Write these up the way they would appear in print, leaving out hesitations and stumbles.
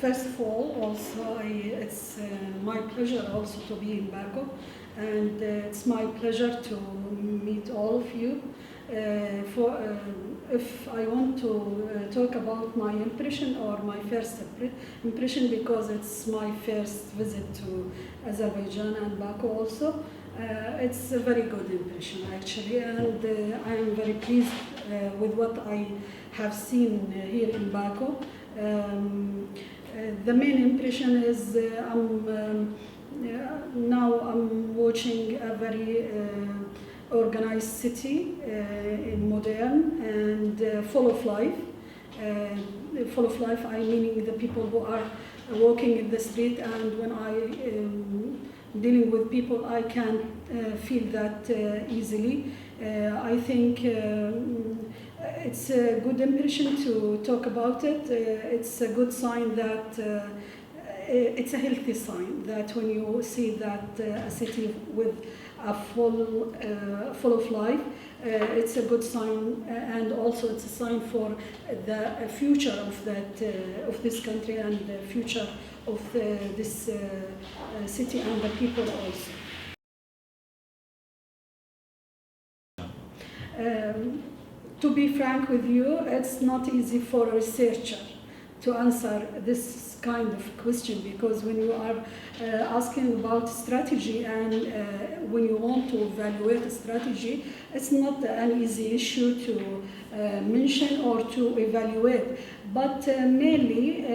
First of all, also it's my pleasure also to be in Baku, and it's my pleasure to meet all of you. If I want to talk about my impression or my first impression, because it's my first visit to Azerbaijan and Baku also, it's a very good impression actually, and I am very pleased with what I have seen here in Baku. The main impression is now I'm watching a very organized city, modern and full of life. Full of life, I meaning the people who are walking in the street, and when I dealing with people, I can feel that easily. I think it's a good impression to talk about it. It's a good sign that it's a healthy sign that when you see that a city with a full of life, it's a good sign, and also it's a sign for the future of of this country and the future of this city and the people also. To be frank with you, it's not easy for a researcher to answer this kind of question, because when you are asking about strategy and when you want to evaluate a strategy, it's not an easy issue to mention or to evaluate. But mainly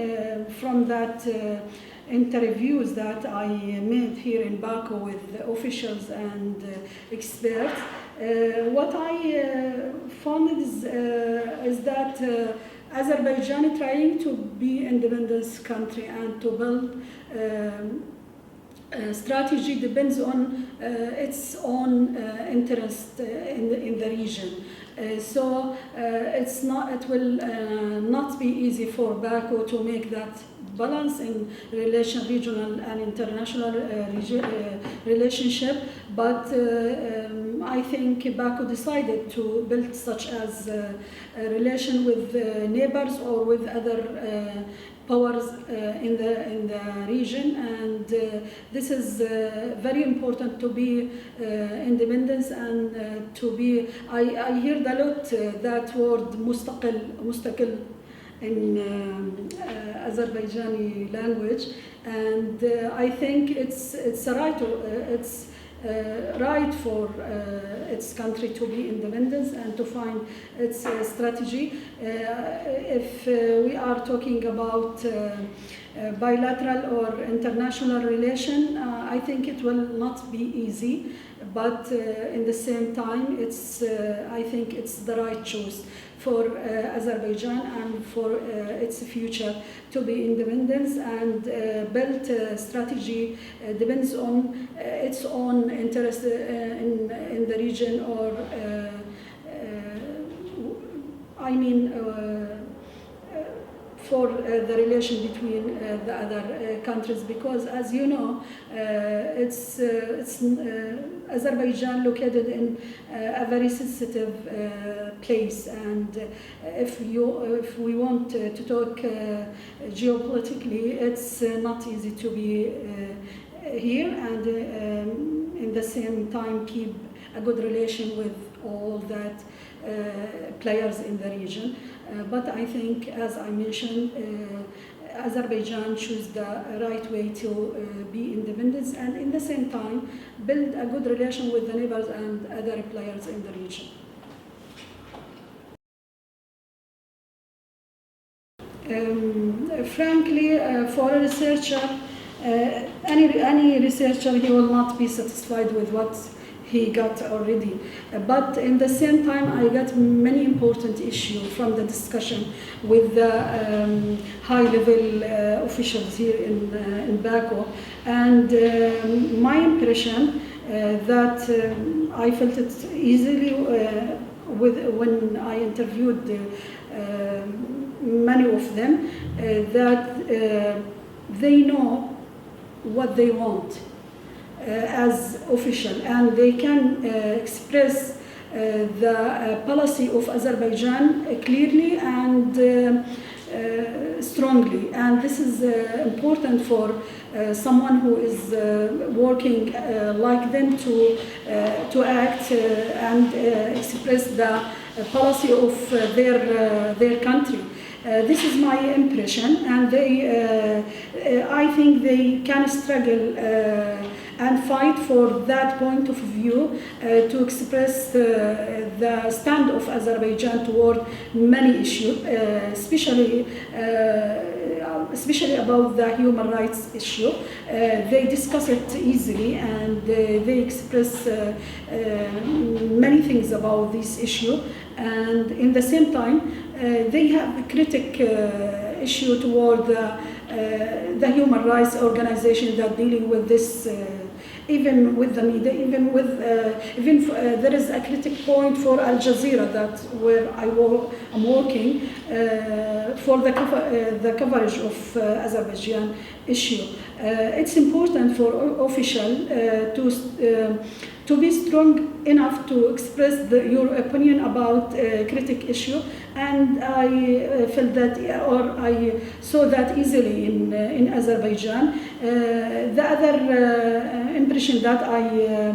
from that interviews that I made here in Baku with officials and experts, what I found is that Azerbaijan trying to be an independent country and to build strategy depends on its own interest in the region. So it will not be easy for Baku to make that balance in regional and international relationship, but I think Baku decided to build such as a relation with neighbors or with other powers in the region, and this is very important to be independent and to be. I heard a lot that word mustaqil in Azerbaijani language, and I think it's a right. It's right for its country to be independent and to find its strategy. If we are talking about bilateral or international relation, I think it will not be easy, but in the same time, I think it's the right choice for Azerbaijan and for its future to be independent and build strategy depends on its own interest in the region, or I mean for the relation between the other countries, because as you know, it's Azerbaijan located in a very sensitive place, and if we want to talk geopolitically, it's not easy to be here and in the same time keep a good relation with all that players in the region. But I think, as I mentioned, Azerbaijan chose the right way to be independent and in the same time build a good relation with the neighbors and other players in the region. Frankly, for a researcher, any researcher, he will not be satisfied with what he got already. But in the same time, I got many important issues from the discussion with the high-level officials here in Baku. And my impression that I felt it easily when I interviewed many of them, that they know what they want as official, and they can express the policy of Azerbaijan clearly, and strongly, and this is important for someone who is working like them to act and express the policy of their country. This is my impression, and I think they can struggle and fight for that point of view to express the stand of Azerbaijan toward many issues, especially about the human rights issue. They discuss it easily, and they express many things about this issue, and in the same time they have a critic issue toward the human rights organization that dealing with this, even with the media, even there is a critic point for Al Jazeera, that where I'm working for the coverage of Azerbaijan issue. It's important for official to be strong enough to express your opinion about critic issue, and I felt that, or I saw that easily in Azerbaijan. The other impression that I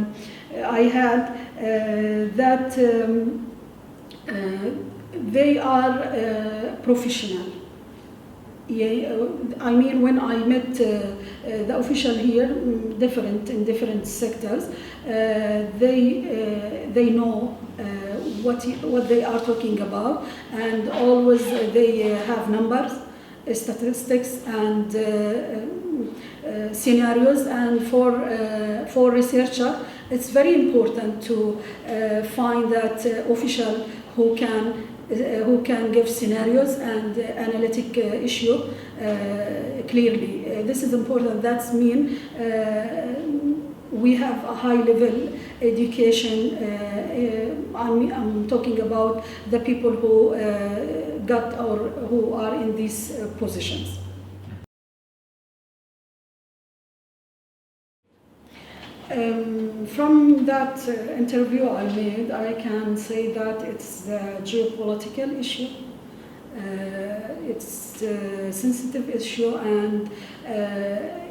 had that they are professional. Yeah, I mean, when I met the official here, in different sectors, they know what they are talking about, and always they have numbers, statistics, and scenarios. And for researcher, it's very important to find that official who can give scenarios and analytic issue clearly. This is important. That's mean we have a high level education. I'm talking about the people who got or who are in these positions. From that interview I made, I can say that it's a geopolitical issue. It's a sensitive issue, and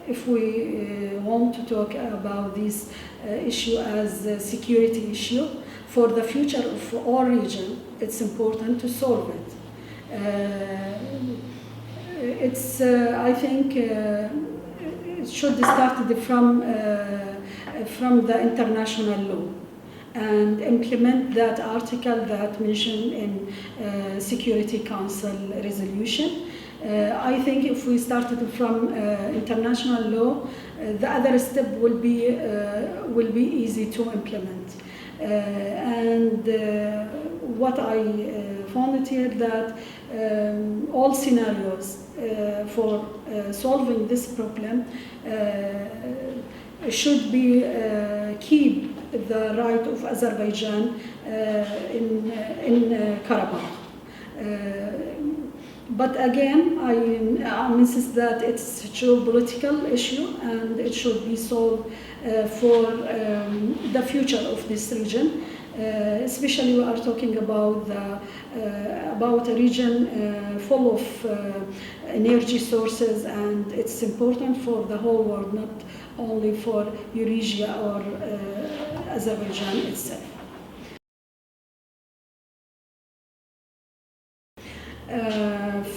if we want to talk about this issue as a security issue for the future of our region, it's important to solve it. I think it should start from the international law and implement that article that mentioned in Security Council resolution. I think if we started from international law, the other step will be easy to implement. And what I found here that all scenarios for solving this problem should be keep the right of Azerbaijan in Karabakh. But again, I insist that it's a geopolitical issue, and it should be solved for the future of this region. Especially we are talking about a region full of energy sources, and it's important for the whole world, not only for Eurasia or Azerbaijan itself.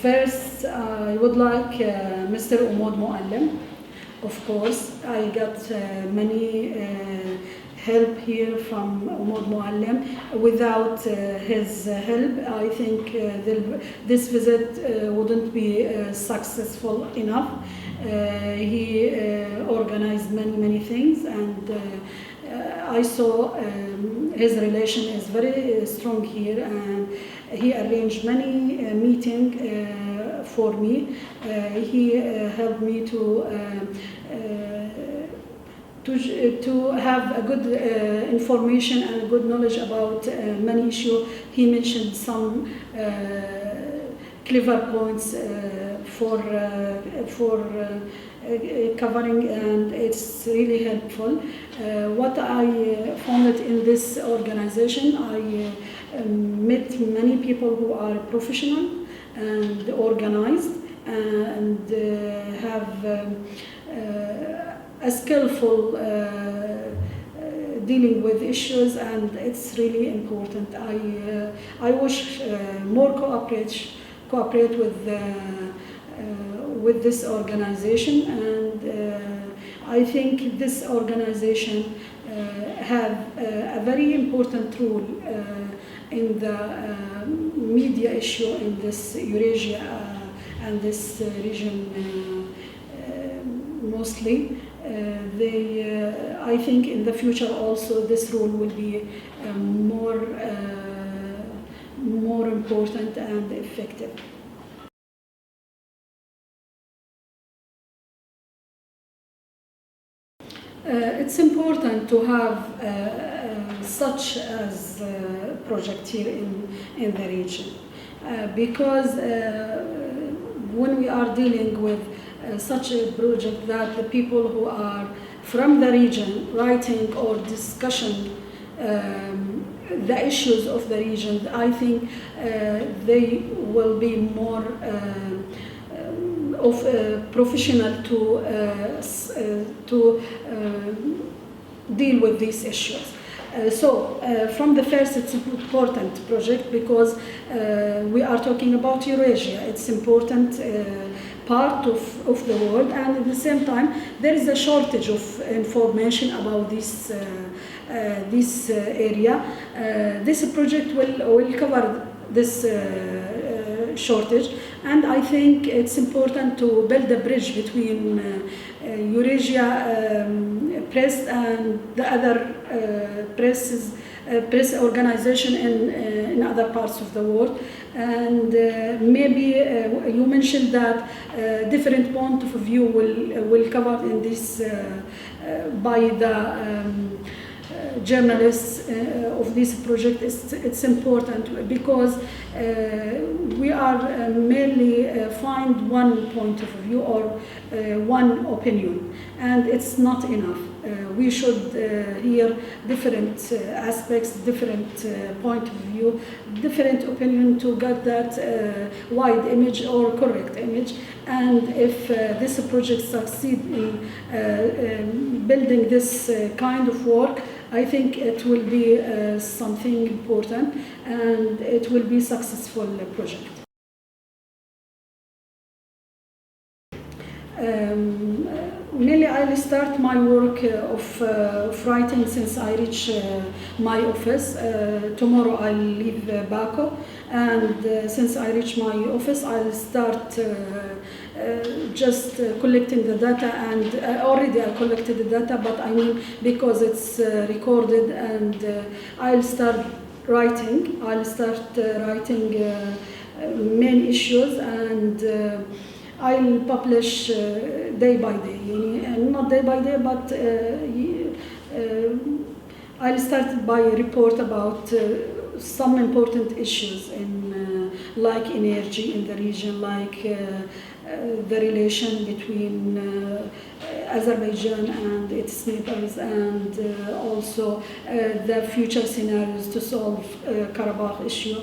First, I would like Mr. Umod Muallim. Of course, I got many help here from Umod Muallim. Without his help, I think this visit wouldn't be successful enough. He organized many things, and I saw his relation is very strong here, and he arranged many meetings for me. He helped me to have a good information and good knowledge about many issues. He mentioned some clever points for covering, and it's really helpful. What I found in this organization, I met many people who are professional, and organized and have a skillful dealing with issues, and it's really important. I wish more cooperate with this organization, and I think this organization have a very important role in the media issue in this Eurasia and this region mostly. I think in the future also this role will be more important and effective. It's important to have such as project here in the region because when we are dealing with such a project that the people who are from the region writing or discussing the issues of the region, I think they will be more professional to deal with these issues. So from the first, it's an important project because we are talking about Eurasia. It's important part of the world, and at the same time there is a shortage of information about this area. This project will cover this shortage, and I think it's important to build a bridge between Eurasia press and the other press organization in other parts of the world. And maybe you mentioned that different point of view will cover in this by the journalists of this project. It's important because we are mainly find one point of view or one opinion, and it's not enough. We should hear different aspects, different point of view, different opinion to get that wide image or correct image. And if this project succeed in building this kind of work, I think it will be something important, and it will be a successful project. Mainly I'll start my work of writing since I reach my office. Tomorrow I'll leave Baku, and since I reach my office I'll start just collecting the data, and already I collected the data, but I mean because it's recorded, and I'll start writing. Main issues, and I'll publish day by day, not day by day, but I'll start by a report about some important issues in like energy in the region, like the relation between Azerbaijan and its neighbors, and also the future scenarios to solve Karabakh issue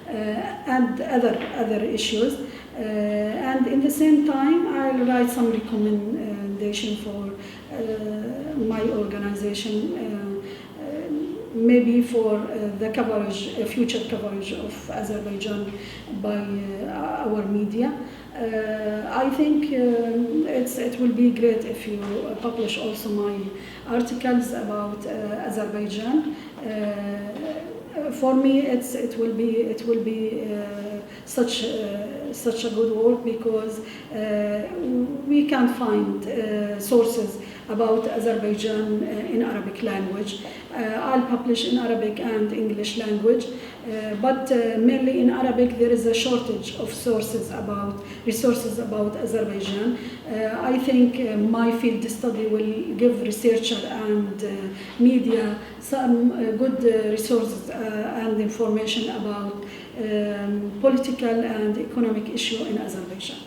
and other issues. And in the same time, I'll write some recommendation for my organization, maybe for the coverage, future coverage of Azerbaijan by our media. I think it will be great if you publish also my articles about Azerbaijan. For me, it will be such a good work because we can find sources about Azerbaijan in Arabic language. I'll publish in Arabic and English language, but mainly in Arabic there is a shortage of resources about Azerbaijan. I think my field study will give researcher and media some good resources and information about political and economic issue in Azerbaijan.